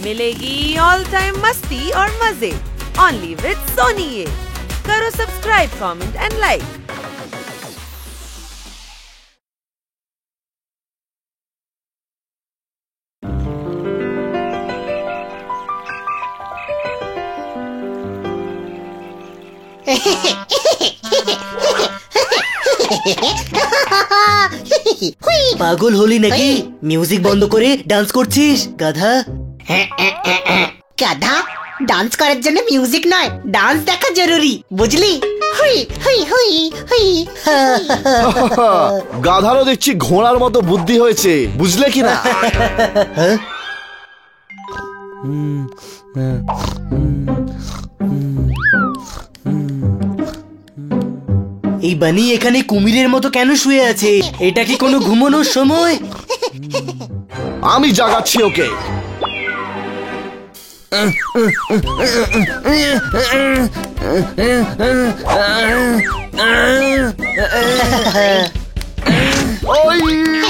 मिलेगी all time मस्ती और मजे ओनली विद सोनी ये। करो सब्सक्राइब, कमेंट एंड लाइक। পাগল হলি নাকি? মিউজিক বন্ধ করে ডান্স করছিস গাধা? গাধা? ডান্স করার জন্য মিউজিক নয়, ডান্স দেখা জরুরি, বুঝলি? হুই হুই হুই হুই। গাধারও দেখছি ঘোড়ার মতো বুদ্ধি হয়েছে, বুঝলে কি না? এই বানি এখানে কুমিরের মতো কেন শুয়ে আছে? এটা কি কোনো ঘুমানোর সময়? আমি জাগাচ্ছি ওকে।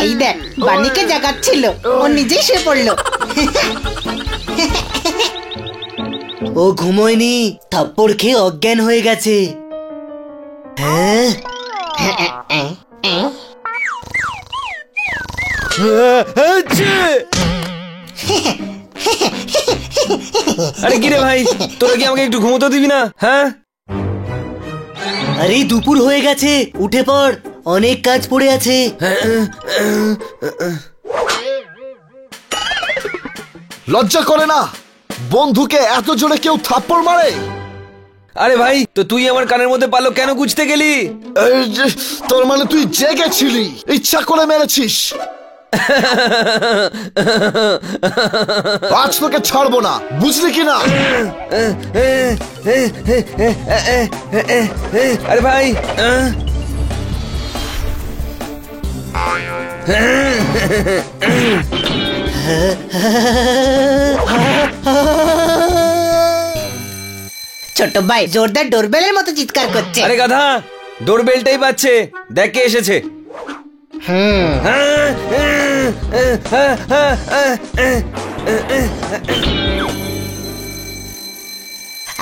এই দেখ, বানিকে জাগাচ্ছিল, ও নিজেই শুয়ে পড়লো। ও ঘুমোয়নি, থাপ্পড় খেয়ে অজ্ঞান হয়ে গেছে। হ্যাঁ, আরে কি রে ভাই, তোরা কি আমাকে একটু ঘুমোতে দিবি না? হ্যাঁ, আরে দুপুর হয়ে গেছে, উঠে পড়, অনেক কাজ পড়ে আছে। লজ্জা করে না? বন্ধুকে এত জোরে কেউ থাপ্পড় মারে? আরে ভাই, তো তুই আমার কানের মধ্যে পালক কেন গুছতে গেলি? তোর মানে তুই জেগেছিলি, ইচ্ছা করে মেরেছিস? আজ তোকে ছাড়বো না, বুঝলি কি না? আরে ভাই, ছোট ভাই জোরদার ডোরবেলের মতো চিৎকার করছে। আরে গাধা, ডোরবেলটাই বাজছে, দেখ কে এসেছে।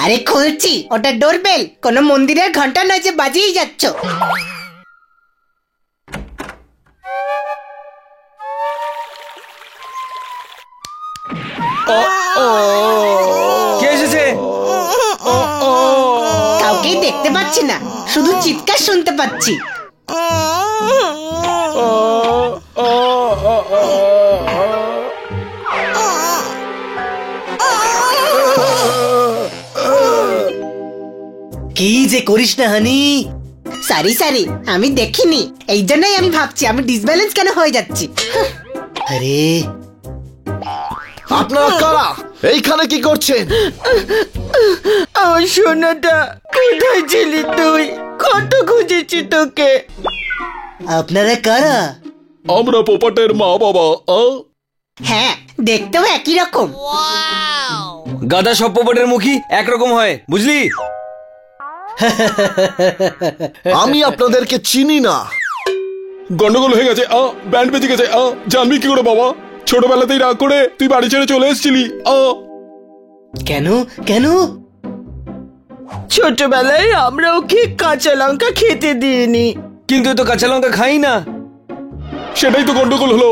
আরে খুলছি, ওটা ডোরবেল, কোনো মন্দিরের ঘন্টা নয় যে বাজিয়েই যাচ্ছ। কে এসেছে? কাউকেই দেখতে পাচ্ছি না, শুধু চিৎকার শুনতে পাচ্ছি। কি যে করিস না হানি? সারি সারি, আমি দেখিনি, এই জন্যই আমি ভাবছি আমি ডিসব্যালেন্স কেন হয়ে যাচ্ছি। আরে আপনারা কারা? এইখানে কি করছেন? আমার সোনাটা, কোথায় ছিলি তুই? কত খুঁজেছি তোকে। আপনারা কারা? আমরা পোপটের মা বাবা। হ্যাঁ, দেখতেও একই রকম। গাধা, সব পোপটের মুখী একরকম হয়, বুঝলি? আমি আপনাদেরকে চিনি না। গন্ডগোল হয়ে গেছে, ব্যান্ড বেজে গেছে। জানবি কি করে বাবা? ছোটবেলাতেই রাগ করে তুই বাড়ি ছেড়ে চলে এসেছিলি। কেন কেন? ছোটবেলায় আমরা ওকে কাঁচা লঙ্কা খেতে দিইনি। কিন্তু তো কাঁচা লঙ্কা খাই না। সেটাই তো গন্ডগোল হলো।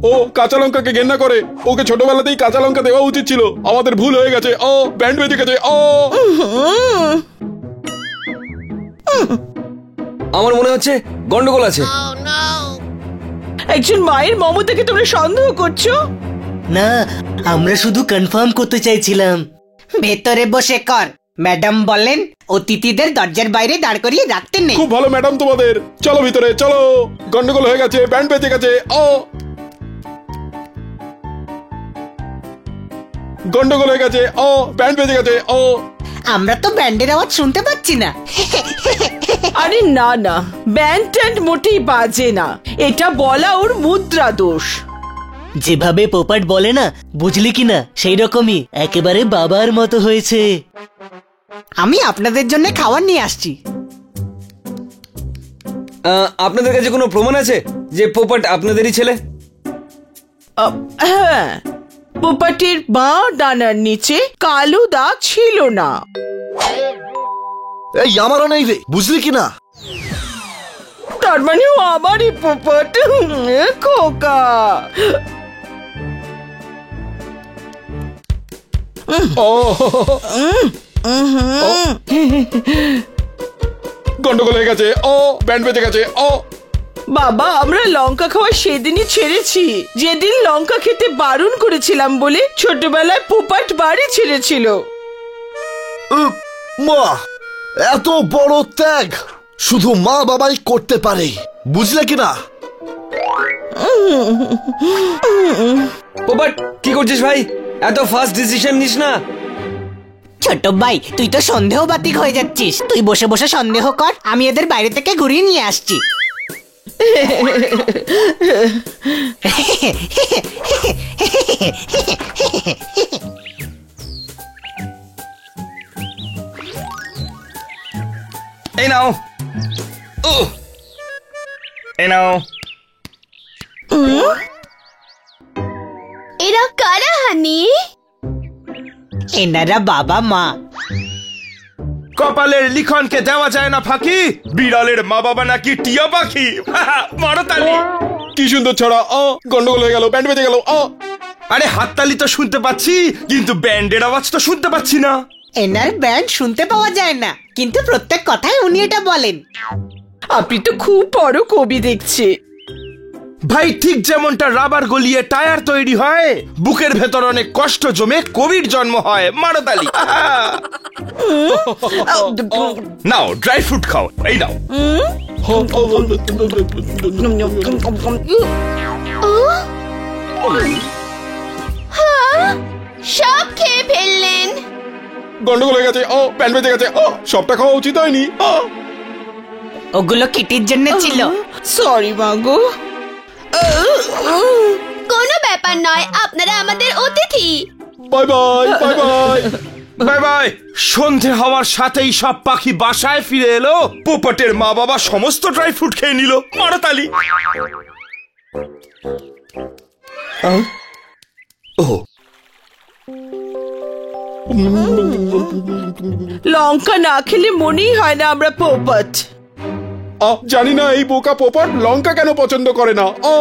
ও কাঁচা লঙ্কাকে ঘেন্না করে, ওকে ছোটবেলাতেই কাঁচা লঙ্কা দেওয়া উচিত ছিল। আমাদের ভুল হয়ে গেছে। ব্যান্ড বেজে গেছে। আমার মনে হচ্ছে গন্ডগোল আছে। একজন মায়ের মমতাকে তোমরা সন্দেহ করছো? না, আমরা শুধু কনফার্ম করতে চাইছিলাম। ভেতরে বসে কর, ম্যাডাম বলেন অতিথিদের দরজার বাইরে দাঁড় করিয়ে রাখতে নেই। খুব ভালো ম্যাডাম তোমাদের। চলো ভিতরে চলো, গন্ডগোল হয়ে গেছে, ব্যান্ড বেজে গেছে। গন্ডগোল হয়ে গেছে। ব্যান্ড বেজে গেছে। আমরা তো ব্যান্ডের আওয়াজ শুনতে পাচ্ছি না। আরে না না, ব্যান্ড ট্যান্ড মোটেই বাজে না, এটা বলা ওর মুদ্রা দোষ। যেভাবে পোপাট বলে না, বুঝলি কি না, সেই রকমই একেবারে বাবার মতো হয়েছে। আমি আপনাদের জন্য খাবার নিয়ে আসছি। আপনাদের কাছে কোনো প্রমাণ আছে যে পোপট আপনাদেরই ছেলে? হ্যাঁ, পোপাটির বাঁ ডানার নিচে কালো দাগ ছিল না। এই আমারও নেই রে, বুঝলি কি না? তার মানে ও আমারই পোপট। খোকা, ও গন্ডগোল হয়ে গেছে। ও ব্যান্ড বেজে গেছে। ও বাবা, আমরা লঙ্কা খাওয়া সেদিনই ছেড়েছি যেদিন লঙ্কা খেতে বারণ করেছিলাম বলে ছোটবেলায় পোপাট বাড়ি ছেড়েছিল। মা, এত বড় ত্যাগ শুধু মা বাবাই করতে পারে, বুঝলে কি না? পোপট, কি করছিস ভাই? এত ফাস্ট ডিসিশন নিস না। ছোট ভাই, তুই তো সন্দেহ বাতিক হয়ে যাচ্ছিস। তুই বসে বসে সন্দেহ কর, আমি এদের বাইরে থেকে ঘুরিয়ে নিয়ে আসছি। এই নাও, এই নাও। এরা কারা হানি? এনারা বাবা মা। কপালের লিখনকে দেওয়া যায় না ফাঁকি, বিড়ালের মা বাবা নাকি টিয়া পাখি। মারো তালি। কি সুন্দর ছড়া। ও গন্ডগোল হয়ে গেল, ব্যান্ড বেজে গেল। ও আরে হাততালি তো শুনতে পাচ্ছি, কিন্তু ব্যান্ডের আওয়াজ তো শুনতে পাচ্ছি না। এনার ব্যান্ড শুনতে পাওয়া যায় না, কিন্তু প্রত্যেক কথায় উনি এটা বলেন। আপনি তো খুব বড় কবি দেখছি। ভাই, ঠিক যেমনটা রাবার গলিয়ে টায়ার তৈরি হয়, বুকের ভেতর অনেক কষ্ট জমে কবির জন্ম হয়। মারো তালি। নাও ড্রাই ফ্রুট খাও, এই নাও। সব খেয়ে ফেললেন। গন্ডগোল হয়ে গেছে। ও ব্যান্ড বেজে গেছে। ও সবটা খাওয়া উচিত হয়নি। ও ওগুলো কিটির জন্য ছিল। সরি মাগো। কোনো ব্যাপার নয়, আপনারা আমাদের অতিথি। Bye bye bye bye. Bye bye. সন্ধে হওয়ার সাথেই সব পাখি বাসায় ফিরে এলো। পোপটের মা বাবা সমস্ত ড্রাই ফ্রুট খেয়ে নিল। মারো তালি। ও লঙ্কা না খেলে মনেই হয় না আমরা পোপট। জানি না এই বোকা পোপট লঙ্কা কেন পছন্দ করে না। ও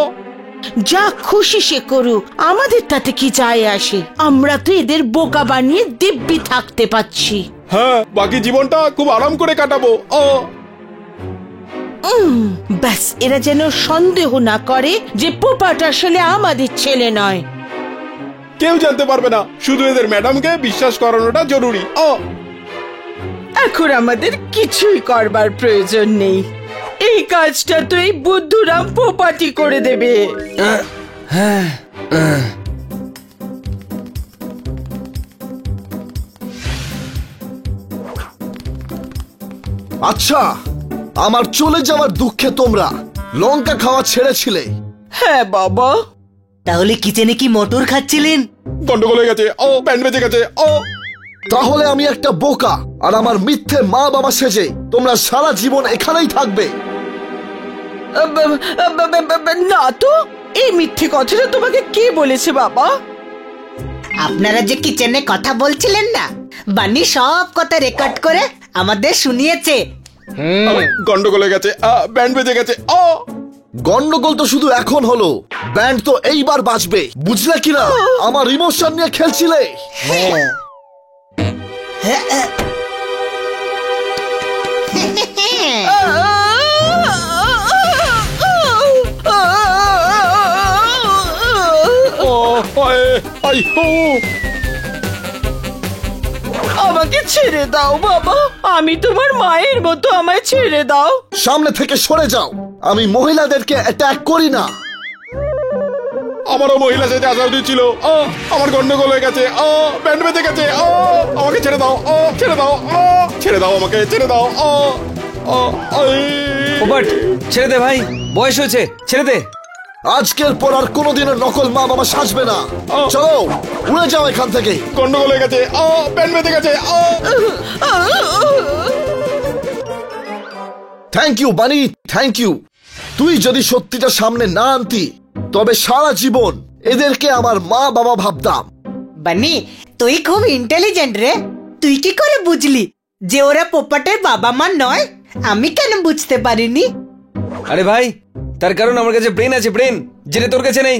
যা খুশি সে করুক, আমাদের তাতে কি যায় আসে? আমরা তো এদের বোকা বানিয়ে দিব্যি থাকতে পাচ্ছি। হ্যাঁ, বাকি জীবনটা খুব আরাম করে কাটাবো। ও ব্যাস, এরা যেন সন্দেহ না করে যে পোপাট আসলে আমাদের ছেলে নয়। কেউ জানতে পারবে না, শুধু এদের ম্যাডামকে বিশ্বাস করানোটা জরুরি। ও এখন আমাদের কিছুই করবার প্রয়োজন নেই। এই কাজটা তো এই বুদ্ধুরাম পোপাটি করে দেবে। আচ্ছা, আমার চলে যাওয়ার দুঃখে তোমরা লঙ্কা খাওয়া ছেড়েছিলে। হ্যাঁ বাবা। তাহলে কিচেনে কি মটর খাচ্ছিলেন? গন্ডগোল হয়ে গেছে। ও ব্যান্ড বেজে গেছে। ও তাহলে আমি একটা বোকা, আর আমার মিথ্যে মা বাবা সেজে তোমরা সারা জীবন এখানেই থাকবে। না তো, এই মিথ্যে কথাটা তোমাকে কে বলেছে বাবা? আপনারা যে কিচেনে কথা বলছিলেন না, বানি সব কথা রেকর্ড করে আমাদের শুনিয়েছে। গন্ডগোল হয়ে গেছে। ব্যান্ড বেজে গেছে। ও গন্ডগোল তো শুধু এখন হলো, ব্যান্ড তো এইবার বাজবে, বুঝলে কিনা? আমার ইমোশন নিয়ে খেলছিলে। আমাকে ছেড়ে দাও বাবা, আমি তোমার মায়ের মতো, আমায় ছেড়ে দাও। সামনে থেকে সরে যাও, আমি মহিলাদেরকে অ্যাটাক করি না। আমারও মহিলা সেজে আসা উচিত ছিল। আমার গন্ডগোল হয়ে গেছে। ব্যান্ড বেজে গেছে। আমাকে ছেড়ে দাও। ছেড়ে দাও। ছেড়ে দাও, আমাকে ছেড়ে দাও। পোপট, ছেড়ে দে ভাই, বয়স হয়েছে, ছেড়ে দে। আজকের পর আর কোনোদিনও নকল মা বাবা সাজবে না। চলো, উড়ে যাও এখান থেকে। গন্ডগোল হয়ে গেছে। ব্যান্ড বেজে গেছে। থ্যাংক ইউ বানি, থ্যাংক ইউ। তুই যদি সত্যিটা সামনে না আনতি, তবে সারা জীবন এদেরকে আমার মা বাবা ভাবতাম। বানি তুই খুব ইন্টেলিজেন্ট রে। তুই কি করে বুঝলি যে ওরা পোপটের বাবা মা নয়? আমি কেন বুঝতে পারিনি? আরে ভাই, তার কারণ আমার কাছে ব্রেন আছে, ব্রেন, যেটা তোর কাছে নেই।